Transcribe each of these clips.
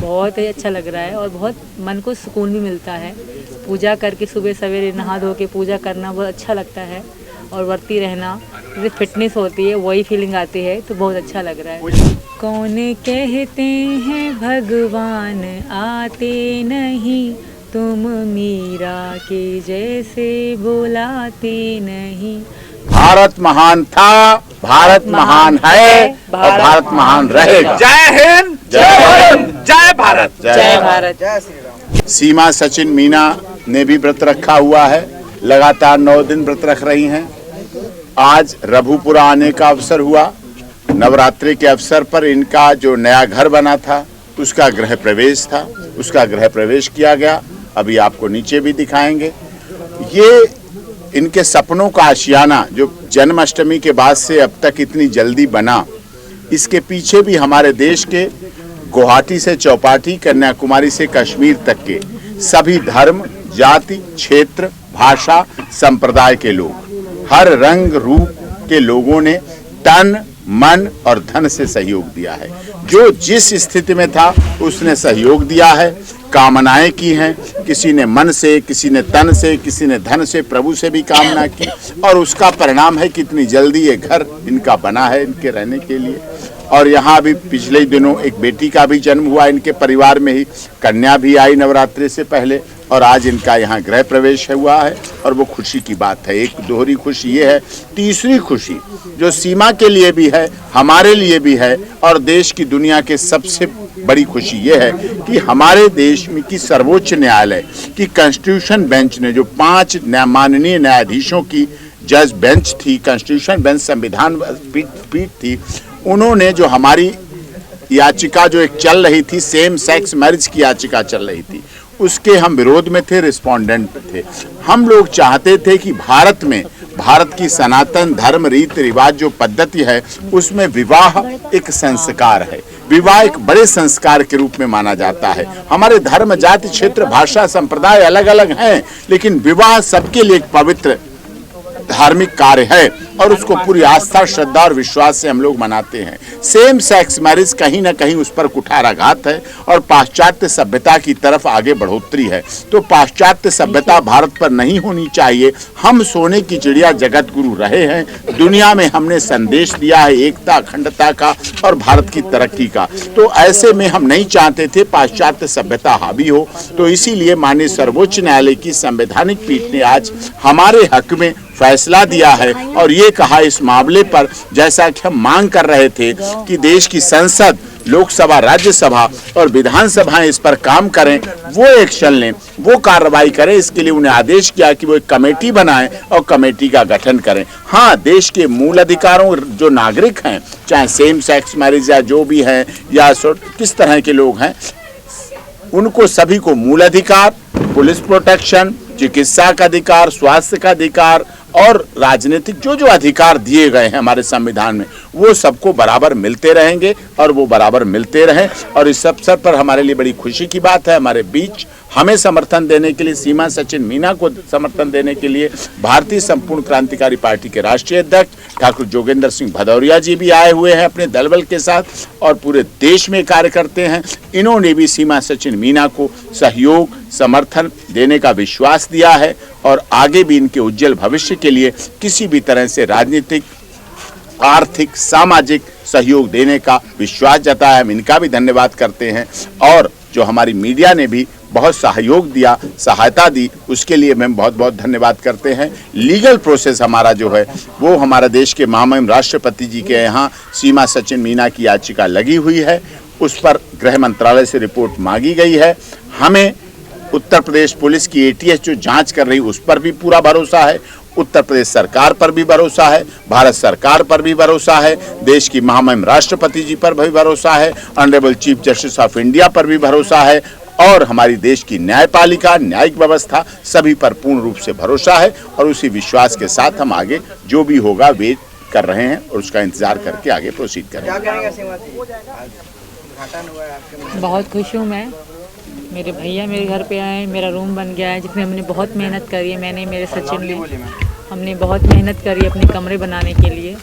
बहुत ही अच्छा लग रहा है और बहुत मन को सुकून भी मिलता है। पूजा करके सुबह सवेरे नहा धो के पूजा करना बहुत अच्छा लगता है और व्रती रहना जैसे फिटनेस होती है वही फीलिंग आती है, तो बहुत अच्छा लग रहा है। कौन कहते हैं भगवान आते नहीं, तुम मीरा के जैसे बुलाते नहीं। भारत महान था, भारत महान है और भारत महान रहेगा। जय हिंद, जय हिंद, जय भारत, जय भारत, जय श्री राम। सीमा सचिन मीना ने भी व्रत रखा हुआ है, लगातार 9 दिन व्रत रख रही हैं। आज रघुपुरा आने का अवसर हुआ। नवरात्रि के अवसर पर इनका जो नया घर बना था उसका गृह प्रवेश था, उसका गृह प्रवेश किया गया। अभी आपको नीचे भी दिखाएंगे। ये इनके सपनों का आशियाना जो जन्माष्टमी के बाद से अब तक इतनी जल्दी बना, इसके पीछे भी हमारे देश के गुवाहाटी से चौपाटी, कन्याकुमारी से कश्मीर तक के सभी धर्म, जाति, क्षेत्र, भाषा, संप्रदाय के लोग, हर रंग रूप के लोगों ने तन, मन और धन से सहयोग दिया है। जो जिस स्थिति में था उसने सहयोग दिया है, कामनाएं की हैं। किसी ने मन से, किसी ने तन से, किसी ने धन से, प्रभु से भी कामना की और उसका परिणाम है कि इतनी जल्दी ये घर इनका बना है इनके रहने के लिए। और यहाँ अभी पिछले दिनों एक बेटी का भी जन्म हुआ इनके परिवार में ही, कन्या भी आई नवरात्रि से पहले और आज इनका यहाँ गृह प्रवेश हुआ है और वो खुशी की बात है। एक दोहरी खुशी ये है, तीसरी खुशी जो सीमा के लिए भी है, हमारे लिए भी है और देश की दुनिया के सबसे बड़ी खुशी ये है कि हमारे देश में की सर्वोच्च न्यायालय की कॉन्स्टिट्यूशन बेंच ने जो 5 माननीय न्यायाधीशों की जज बेंच थी, कॉन्स्टिट्यूशन बेंच संविधान पीठ थी, उन्होंने जो हमारी याचिका जो एक चल रही थी, सेम सेक्स मैरिज की याचिका चल रही थी, उसके हम विरोध में थे, रिस्पोंडेंट थे। हम लोग चाहते थे कि भारत में भारत की सनातन धर्म रीति रिवाज जो पद्धति है उसमें विवाह एक संस्कार है, विवाह एक बड़े संस्कार के रूप में माना जाता है। हमारे धर्म, जाति, क्षेत्र, भाषा, संप्रदाय अलग अलग हैं, लेकिन विवाह सबके लिए एक पवित्र धार्मिक कार्य है और उसको पूरी आस्था, श्रद्धा और विश्वास से हम लोग मनाते हैं। सेम सेक्स मैरिज कहीं ना कहीं उस पर कुठाराघात है और पाश्चात्य सभ्यता की तरफ आगे बढ़ोतरी है। तो पाश्चात्य सभ्यता भारत पर नहीं होनी चाहिए। हम सोने की चिड़िया जगत गुरु रहे हैं, दुनिया में हमने संदेश दिया है एकता, अखंडता का और भारत की तरक्की का। तो ऐसे में हम नहीं चाहते थे पाश्चात्य सभ्यता हावी हो। तो इसीलिए माननीय सर्वोच्च न्यायालय की संवैधानिक पीठ ने आज हमारे हक में फैसला दिया है और ये कहा इस मामले पर, जैसा कि हम मांग कर रहे थे कि देश की संसद, लोकसभा, राज्यसभा और विधानसभाएं इस पर काम करें, वो एक्शन लें, वो कार्रवाई करें। इसके लिए उन्हें आदेश किया कि वो एक कमेटी बनाएं और कमेटी का गठन करें। हाँ, देश के मूल अधिकारों जो नागरिक हैं, चाहे सेम सेक्स मैरिज या जो भी हैं या किस तरह के लोग हैं, उनको सभी को मूल अधिकार, पुलिस प्रोटेक्शन, चिकित्सा का अधिकार, स्वास्थ्य का अधिकार और राजनीतिक जो जो अधिकार दिए गए हैं हमारे संविधान में, वो सबको बराबर मिलते रहेंगे और वो बराबर मिलते रहें। और इस अवसर पर हमारे लिए बड़ी खुशी की बात है, हमारे बीच हमें समर्थन देने के लिए, सीमा सचिन मीना को समर्थन देने के लिए भारतीय संपूर्ण क्रांतिकारी पार्टी के राष्ट्रीय अध्यक्ष ठाकुर जोगेंद्र सिंह भदौरिया जी भी आए हुए हैं अपने दलबल के साथ और पूरे देश में कार्य करते हैं। इन्होंने भी सीमा सचिन मीना को सहयोग, समर्थन देने का विश्वास दिया है और आगे भी इनके उज्जवल भविष्य के लिए किसी भी तरह से राजनीतिक, आर्थिक, सामाजिक सहयोग देने का विश्वास जताया। हम इनका भी धन्यवाद करते हैं और जो हमारी मीडिया ने भी बहुत सहयोग दिया, सहायता दी, उसके लिए हम बहुत बहुत धन्यवाद करते हैं। लीगल प्रोसेस हमारा जो है वो हमारा देश के महामहिम राष्ट्रपति जी के यहाँ सीमा सचिन मीना की याचिका लगी हुई है, उस पर गृह मंत्रालय से रिपोर्ट मांगी गई है। हमें उत्तर प्रदेश पुलिस की एटीएस जो जांच कर रही उस पर भी पूरा भरोसा है, उत्तर प्रदेश सरकार पर भी भरोसा है, भारत सरकार पर भी भरोसा है, देश की महामहिम राष्ट्रपति जी पर भी भरोसा है, honourable chief justice of India पर भी भरोसा है और हमारी देश की न्यायपालिका, न्यायिक व्यवस्था सभी पर पूर्ण रूप से भरोसा है। और उसी विश्वास के साथ हम आगे जो भी होगा वेट कर रहे हैं और उसका इंतजार करके आगे प्रोसीड करेंगे। बहुत खुश हूँ मैं, मेरे भैया मेरे घर पे आए, मेरा रूम बन गया है जिसमें हमने बहुत मेहनत करी है। मैंने, मेरे सचिन ने, हमने बहुत मेहनत करी अपने कमरे बनाने के लिए।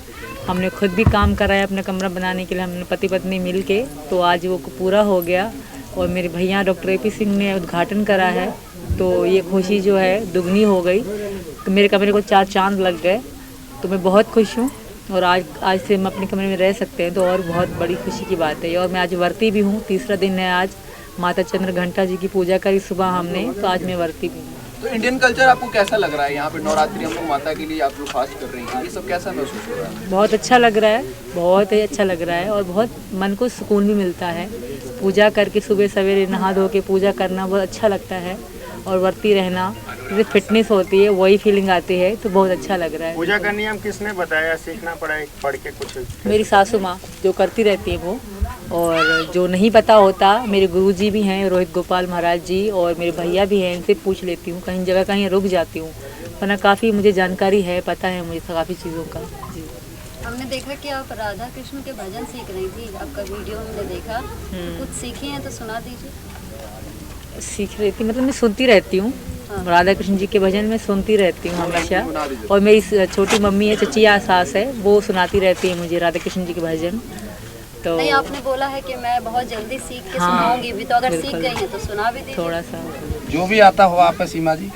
हमने खुद भी काम करा है अपना कमरा बनाने के लिए, हमने पति पत्नी मिल के, तो आज वो पूरा हो गया। और मेरे भैया डॉक्टर AP सिंह ने उद्घाटन करा है, तो ये खुशी जो है दुगनी हो गई। तो मेरे कमरे को 4 चांद लग गए, तो मैं बहुत खुश हूँ। और आज से हम अपने कमरे में रह सकते हैं, तो और बहुत बड़ी खुशी की बात है। और मैं आज वर्ती भी हूँ, तीसरा दिन है आज। माता चंद्र घंटा जी की पूजा करी सुबह हमने, तो आज मैं वर्ती भी हूँ। तो इंडियन कल्चर आपको कैसा लग रहा है? यहाँ पे नवरात्रि हम लोग माता के लिए आप लोग फास्ट कर रही हैं, ये सब कैसा महसूस हो रहा है? बहुत अच्छा लग रहा है, बहुत ही अच्छा लग रहा है और बहुत मन को सुकून भी मिलता है। पूजा करके सुबह सवेरे नहा धो के पूजा करना बहुत अच्छा लगता है। और वर्ती रहना, जैसे फिटनेस होती है वही फीलिंग आती है, तो बहुत अच्छा लग रहा है। पूजा का नियम किसने बताया? सीखना पड़ा है पढ़ के कुछ? मेरी सासू माँ जो करती रहती है वो, और जो नहीं पता होता मेरे गुरुजी भी हैं, रोहित गोपाल महाराज जी, और मेरे भैया भी हैं, इनसे पूछ लेती हूँ। कहीं जगह कहीं रुक जाती हूँ, वरना काफ़ी मुझे जानकारी है, पता है मुझे काफ़ी चीज़ों का। जी, हमने देखा कि आप राधा कृष्ण के भजन सीख रही थी, आपका वीडियो हमने देखा। कुछ सीखी हैं तो सुना दीजिए। सीख रही थी मतलब मैं सुनती रहती हूँ, राधा कृष्ण जी के भजन में सुनती रहती हूँ हमेशा। और मेरी छोटी मम्मी है, चचिया सास है, वो सुनाती रहती है मुझे राधा कृष्ण जी के भजन। तो नहीं, आपने बोला है कि मैं बहुत जल्दी सीख के सुनाऊंगी भी, तो अगर सीख गई हैं तो सुना भी दीजिए थोड़ा सा। जो भी आता हो आप सीमा जी।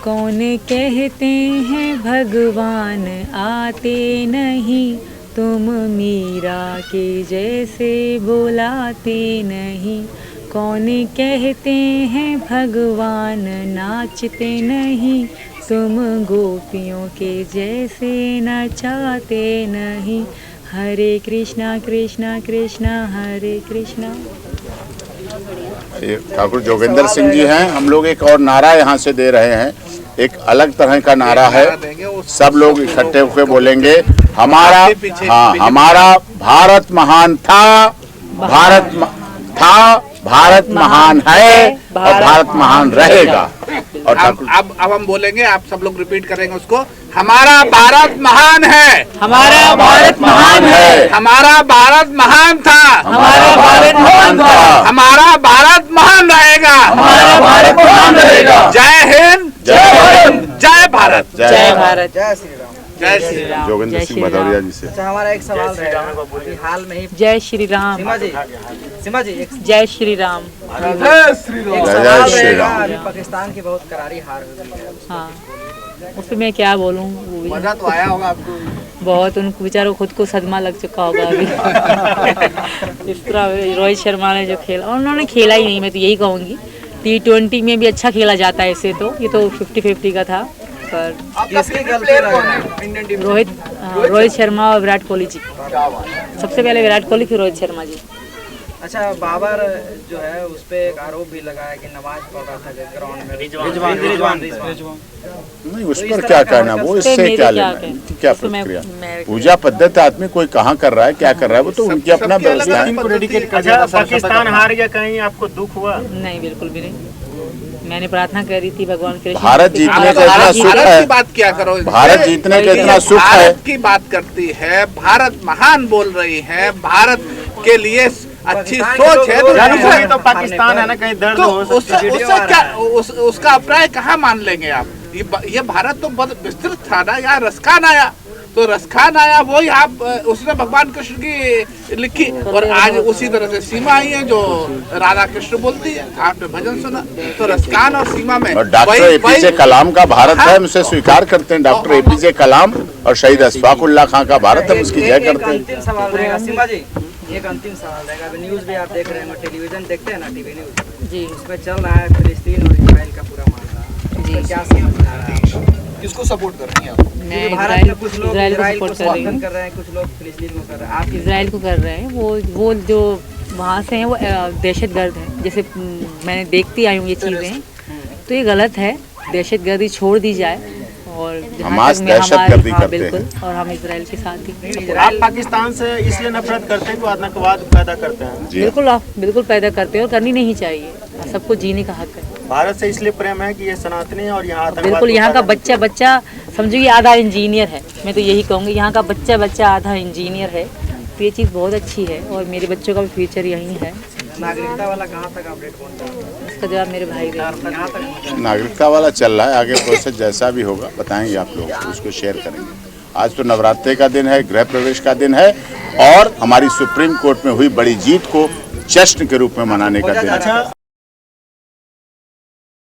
कौन कहते हैं भगवान आते नहीं, तुम मीरा के जैसे बुलाते नहीं। कौन कहते हैं भगवान नाचते नहीं, तुम गोपियों के जैसे नचाते नहीं। हरे कृष्णा कृष्णा कृष्णा हरे कृष्णा। ठाकुर जोगिंदर सिंह जी हैं। हम लोग एक और नारा यहाँ से दे रहे हैं, एक अलग तरह का नारा है, सब लोग इकट्ठे होकर बोलेंगे। हमारा हमारा भारत महान था, भारत महान है और भारत महान रहेगा। और अब हम बोलेंगे, आप सब लोग रिपीट करेंगे उसको। हमारा भारत महान है, हमारा भारत महान है, हमारा भारत महान था, हमारा भारत महान था, हमारा भारत महान रहेगा, हमारा भारत महान रहेगा। जय हिंद, जय भारत, जय भारत, जय श्री राम। जय श्री राम। जोगिंदर सिंह भदौरिया जी से। अच्छा, हमारा एक सवाल रहेगा। अभी हाल में ही जय श्री राम, सीमा जी एक जय श्री राम। जय श्री राम। सवाल श्री रहेगा। राम। अभी पाकिस्तान की बहुत करारी हार हुई है, हाँ, उस पर मैं क्या बोलूँ, वो भी मजा तो आया होगा आपको? बहुत, उनको बेचारों खुद को सदमा लग चुका होगा अभी। इस तरह रोहित शर्मा ने जो खेला, और उन्होंने खेला ही नहीं, मैं तो यही कहूँगी। T20 में भी अच्छा खेला जाता है ऐसे तो, ये तो 50-50 का था, पर किसकी गलती रही इंडियन टीम? रोहित शर्मा और विराट कोहली जी। सबसे पहले विराट कोहली, फिर रोहित शर्मा जी। अच्छा, बाबर जो है उस पे एक आरोप भी लगाया कि नमाज पढ़ रहा था ग्राउंड में। रिजवान नहीं, उस पर क्या कहना, वो इससे क्या लेना, क्या प्रतिक्रिया? पूजा पद्धति आदमी कोई कहाँ कर रहा है, क्या कर रहा है, वो तो उनकी अपना व्यवस्था है। पाकिस्तान हार गया, कहीं आपको दुख हुआ? नहीं, बिल्कुल भी नहीं। मैंने प्रार्थना करी थी भगवान कृष्ण। भारत जीतने का इतना सुख भारत है, की बात क्या करो, भारत जीतने का इतना सुख है। भारत की बात करती है, भारत महान बोल रही है, भारत के लिए अच्छी सोच है, तो पाकिस्तान है ना, कहीं दर्द हो सकता है। उससे क्या, उसका अभिप्राय कहाँ मान लेंगे आप? ये भारत तो बहुत विस्तृत था ना, यहाँ रसखान आया तो रसखान आया, वही आप उसने भगवान कृष्ण की लिखी। और आज उसी तरह से सीमा आई है जो राधा कृष्ण बोलती है, आपने भजन सुना, तो रसखान और सीमा में। और डॉक्टर APJ कलाम का भारत है, हम उसे स्वीकार करते हैं। डॉक्टर APJ कलाम और शहीद अशफाक उल्लाह खां का भारत, हम उसकी जय करते हैं। अंतिम सवाल रहेगा सीमा जी, एक अंतिम सवाल रहेगा। अभी न्यूज़ भी आप देख रहे हैं, टेलीविजन देखते हैं ना, टीवी न्यूज़ जी, उसमें चल रहा है फिलिस्तीन और इजराइल का पूरा मामला जी। क्या समझ रहा है, किसको सपोर्ट कर रही हैं आप? मैं भारत में कुछ लोग इजराइल को इजराइल को सपोर्ट कर रही समर्थन हूँ, कर रहे हैं, कुछ लोग फिलिस्तीन को कर रहे हैं। आप इजराइल को कर रहे हैं। वो जो वहाँ से हैं वो दहशतगर्द हैं, जैसे मैंने देखती आई हूँ ये चीज़ें, तो ये गलत है। दहशतगर्दी छोड़ दी जाए, और हमास दहशतगर्दी करते हैं। बिल्कुल, और हम इजराइल के साथ ही। आप पाकिस्तान से इसलिए नफरत करते हैं कि आतंकवाद पैदा करते हैं? जी बिल्कुल, आप बिल्कुल पैदा करते हैं और करनी नहीं चाहिए, सबको जीने का हक है। भारत से इसलिए प्रेम है कि ये सनातनी है और यहाँ आतंकवाद बिल्कुल, को यहाँ का पैदा बच्चा समझो ये आधा इंजीनियर है, मैं तो यही कहूँगी, यहाँ का बच्चा आधा इंजीनियर है, तो ये चीज़ बहुत अच्छी है, और मेरे बच्चों का भी फ्यूचर यहीं है। नागरिकता वाला कहाँ तक अपडेट पहुँचा है? इसका जवाब मेरे भाई देंगे। कहाँ तक? नागरिकता वाला चल रहा है, आगे प्रोसेस जैसा भी होगा बताएंगे आप लोगों को, उसको शेयर करेंगे। आज तो नवरात्रि का दिन है, गृह प्रवेश का दिन है, और हमारी सुप्रीम कोर्ट में हुई बड़ी जीत को जश्न के रूप में मनाने का दिन है। अच्छा